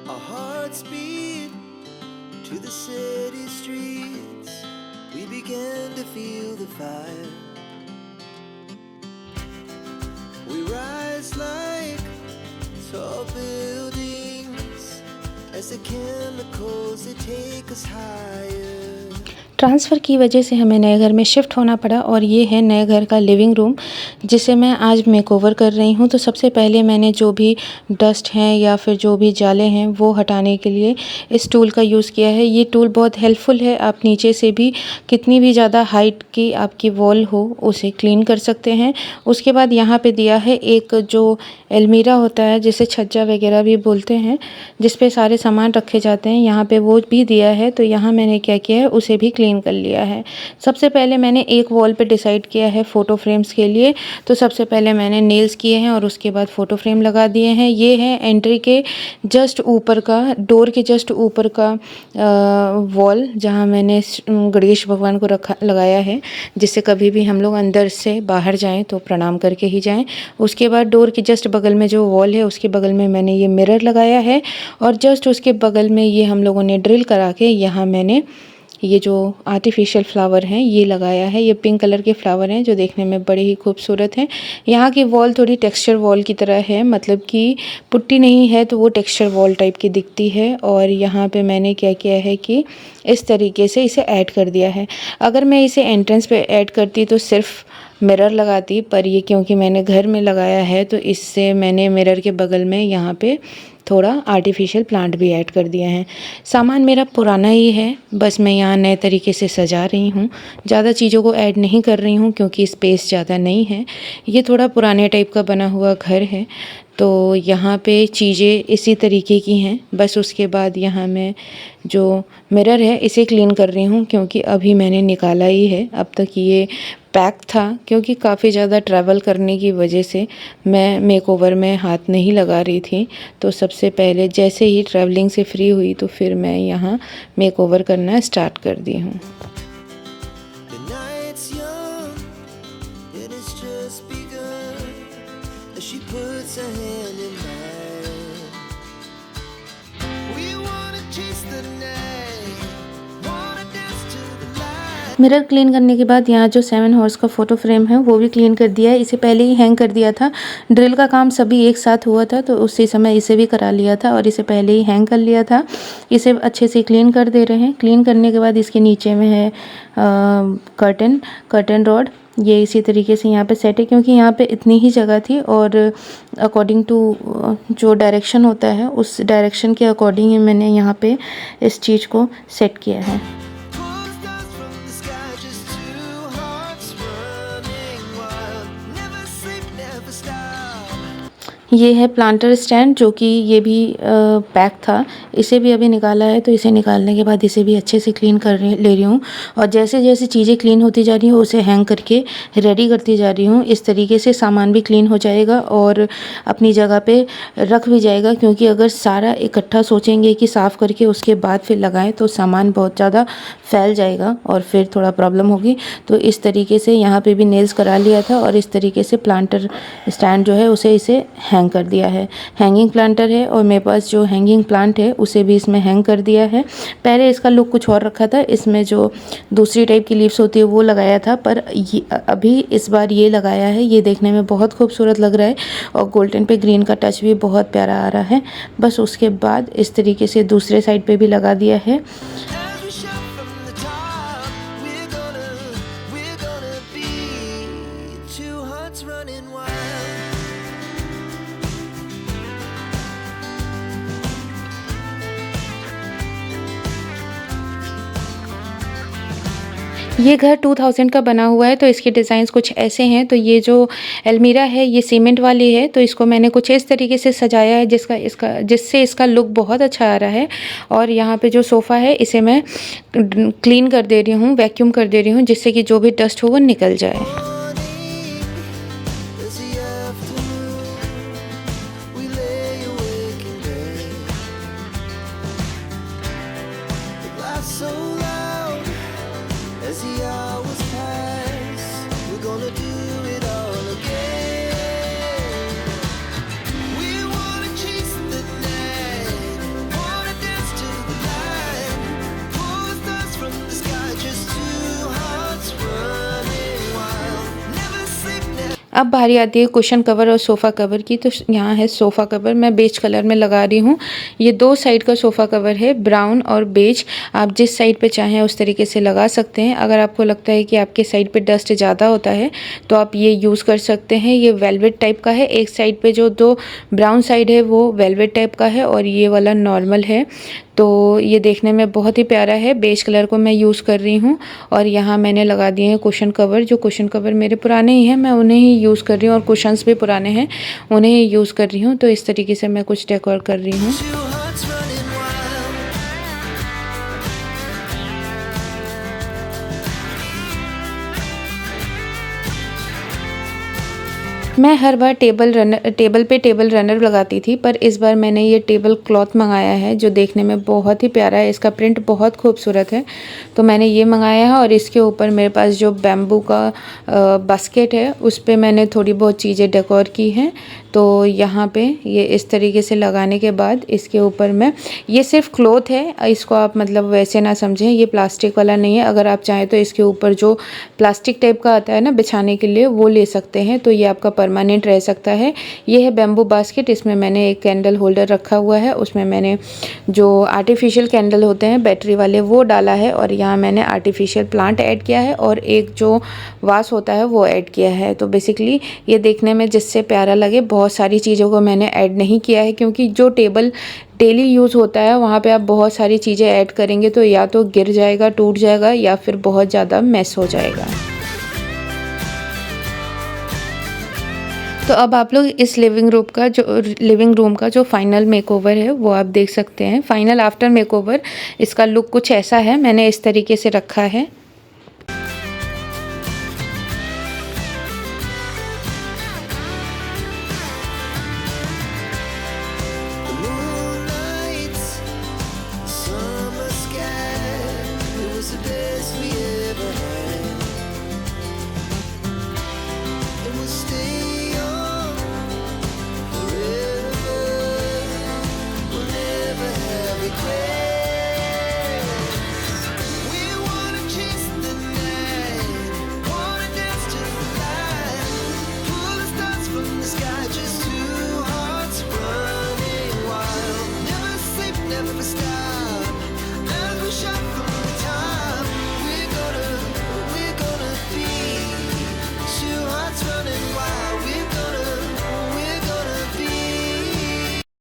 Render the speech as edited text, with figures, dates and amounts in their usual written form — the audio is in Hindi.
Our hearts beat to the city streets. We began to feel the fire. We rise like tall buildings as the chemicals they take us higher. Transfer की वजह से हमें नए घर में शिफ्ट होना पड़ा और ये है नए घर का लिविंग रूम जिसे मैं आज मेकओवर कर रही हूँ। तो सबसे पहले मैंने जो भी डस्ट हैं या फिर जो भी जाले हैं वो हटाने के लिए इस टूल का यूज़ किया है। ये टूल बहुत हेल्पफुल है। आप नीचे से भी कितनी भी ज़्यादा हाइट की आपकी वॉल हो उसे क्लीन कर सकते हैं। उसके बाद यहाँ पे दिया है एक जो अलमीरा होता है जिसे छज्जा वगैरह भी बोलते हैं, जिस पे सारे सामान रखे जाते हैं, यहाँ पे वो भी दिया है। तो यहाँ मैंने क्या किया है उसे भी क्लीन कर लिया है। सबसे पहले मैंने एक वॉल पे डिसाइड किया है फ़ोटो फ्रेम्स के लिए। तो सबसे पहले मैंने नेल्स किए हैं और उसके बाद फ़ोटो फ्रेम लगा दिए हैं। ये है एंट्री के जस्ट ऊपर का, डोर के जस्ट ऊपर का वॉल जहाँ मैंने गणेश भगवान को लगाया है, जिससे कभी भी हम लोग अंदर से बाहर जाएं तो प्रणाम करके ही जाएं। उसके बाद डोर के जस्ट बगल में जो वॉल है उसके बगल में मैंने ये मिरर लगाया है और जस्ट उसके बगल में ये हम लोगों ने ड्रिल करा के यहाँ मैंने ये जो आर्टिफिशियल फ्लावर हैं ये लगाया है। ये पिंक कलर के फ्लावर हैं जो देखने में बड़े ही खूबसूरत हैं। यहाँ की वॉल थोड़ी टेक्सचर वॉल की तरह है, मतलब कि पुट्टी नहीं है तो वो टेक्सचर वॉल टाइप की दिखती है। और यहाँ पे मैंने क्या किया है कि इस तरीके से इसे ऐड कर दिया है। अगर मैं इसे एंट्रेंस पे ऐड करती तो सिर्फ मिरर लगाती, पर ये क्योंकि मैंने घर में लगाया है तो इससे मैंने मिरर के बगल में यहाँ पे थोड़ा आर्टिफिशियल प्लांट भी ऐड कर दिया है। सामान मेरा पुराना ही है, बस मैं यहाँ नए तरीके से सजा रही हूँ। ज़्यादा चीज़ों को ऐड नहीं कर रही हूँ क्योंकि स्पेस ज़्यादा नहीं है। ये थोड़ा पुराने टाइप का बना हुआ घर है तो यहाँ पे चीज़ें इसी तरीके की हैं। बस उसके बाद यहाँ मैं जो मिरर है इसे क्लीन कर रही हूँ क्योंकि अभी मैंने निकाला ही है। अब तक ये पैक था क्योंकि काफ़ी ज़्यादा ट्रैवल करने की वजह से मैं मेकओवर में हाथ नहीं लगा रही थी। तो सबसे पहले जैसे ही ट्रैवलिंग से फ्री हुई तो फिर मैं यहाँ मेकओवर करना स्टार्ट कर दी हूँ। The night's young, it has just begun. As she puts her hand in mine, we wanna chase the night, wanna dance to the light. Mirror clean करने के बाद यहाँ जो 7 हॉर्स का फ़ोटो फ्रेम है वो भी क्लीन कर दिया है। इसे पहले ही हैंग कर दिया था। ड्रिल का काम सभी एक साथ हुआ था तो उसी समय इसे भी करा लिया था और इसे पहले ही हैंग कर लिया था। इसे अच्छे से क्लीन कर दे रहे हैं। क्लीन करने के बाद इसके नीचे में है कर्टन रॉड। ये इसी तरीके से यहाँ पे सेट है क्योंकि यहाँ पे इतनी ही जगह थी और अकॉर्डिंग टू जो डायरेक्शन होता है उस डायरेक्शन के अकॉर्डिंग ही मैंने यहाँ पे इस चीज़ को सेट किया है। Pulls stars from the sky, just two hearts running wild. Never sleep, never stop. ये है प्लांटर स्टैंड जो कि ये भी पैक था। इसे भी अभी निकाला है तो इसे निकालने के बाद इसे भी अच्छे से क्लीन ले रही हूँ और जैसे जैसे चीज़ें क्लीन होती जा रही हैं उसे हैंग करके रेडी करती जा रही हूँ। इस तरीके से सामान भी क्लीन हो जाएगा और अपनी जगह पे रख भी जाएगा क्योंकि अगर सारा इकट्ठा सोचेंगे कि साफ़ करके उसके बाद फिर लगाएं तो सामान बहुत ज़्यादा फैल जाएगा और फिर थोड़ा प्रॉब्लम होगी। तो इस तरीके से यहाँ पे भी नेल्स करा लिया था और इस तरीके से प्लांटर स्टैंड जो है उसे इसे हैंग कर दिया है। हैंगिंग प्लांटर है और मेरे पास जो हैंगिंग प्लांट है उसे भी इसमें हैंग कर दिया है। पहले इसका लुक कुछ और रखा था, इसमें जो दूसरी टाइप की लीव्स होती है वो लगाया था, पर अभी इस बार ये लगाया है। ये देखने में बहुत खूबसूरत लग रहा है और गोल्डन पे ग्रीन का टच भी बहुत प्यारा आ रहा है। बस उसके बाद इस तरीके से दूसरे साइड पे भी लगा दिया है। As we shout from the top, we're gonna be two hearts running wild. ये घर 2000 का बना हुआ है तो इसके डिज़ाइंस कुछ ऐसे हैं। तो ये जो अलमीरा है ये सीमेंट वाली है तो इसको मैंने कुछ इस तरीके से सजाया है जिससे इसका लुक बहुत अच्छा आ रहा है। और यहाँ पे जो सोफ़ा है इसे मैं क्लीन कर दे रही हूँ, वैक्यूम कर दे रही हूँ जिससे कि जो भी डस्ट हो वो निकल जाए। As the afternoon, we lay awake in bed. The laughs so loud as the hours pass. We're gonna do it all again. We wanna chase the night. अब बारी आती है कुशन कवर और सोफ़ा कवर की। तो यहाँ है सोफ़ा कवर, मैं बेज कलर में लगा रही हूँ। ये 2 साइड का सोफ़ा कवर है, ब्राउन और बेज। आप जिस साइड पे चाहें उस तरीके से लगा सकते हैं। अगर आपको लगता है कि आपके साइड पे डस्ट ज़्यादा होता है तो आप ये यूज़ कर सकते हैं। ये वेलवेट टाइप का है। एक साइड पे जो 2 ब्राउन साइड है वो वेलवेट टाइप का है और ये वाला नॉर्मल है। तो ये देखने में बहुत ही प्यारा है। बेज कलर को मैं यूज़ कर रही हूँ और यहाँ मैंने लगा दिए हैं कुशन कवर। जो कुशन कवर मेरे पुराने ही हैं, मैं उन्हें ही यूज़ कर रही हूँ, और कुशन्स भी पुराने हैं, उन्हें ही यूज़ कर रही हूँ। तो इस तरीके से मैं कुछ डेकोर कर रही हूँ। Two hearts running wild. मैं हर बार टेबल पे टेबल रनर लगाती थी, पर इस बार मैंने ये टेबल क्लॉथ मंगाया है जो देखने में बहुत ही प्यारा है। इसका प्रिंट बहुत खूबसूरत है, तो मैंने ये मंगाया है। और इसके ऊपर मेरे पास जो बैम्बू का बास्केट है उस पे मैंने थोड़ी बहुत चीज़ें डेकोर की हैं। तो यहाँ पे ये इस तरीके से लगाने के बाद इसके ऊपर मैं, ये सिर्फ क्लॉथ है, इसको आप मतलब वैसे ना समझें, ये प्लास्टिक वाला नहीं है। अगर आप चाहें तो इसके ऊपर जो प्लास्टिक टाइप का आता है ना बिछाने के लिए, वो ले सकते हैं, तो ये आपका परमानेंट रह सकता है। ये है बैम्बू बास्केट। इसमें मैंने एक कैंडल होल्डर रखा हुआ है, उसमें मैंने जो आर्टिफिशियल कैंडल होते हैं बैटरी वाले वो डाला है, और यहाँ मैंने आर्टिफिशियल प्लांट ऐड किया है और एक जो वास होता है वो ऐड किया है। तो बेसिकली ये देखने में जिससे प्यारा लगे, बहुत सारी चीज़ों को मैंने ऐड नहीं किया है, क्योंकि जो टेबल डेली यूज़ होता है वहाँ पे आप बहुत सारी चीज़ें ऐड करेंगे तो या तो गिर जाएगा, टूट जाएगा, या फिर बहुत ज़्यादा मेस हो जाएगा। तो अब आप लोग इस लिविंग रूम का जो फाइनल मेकओवर है वो आप देख सकते हैं। फाइनल आफ्टर मेकओवर इसका लुक कुछ ऐसा है। मैंने इस तरीके से रखा है।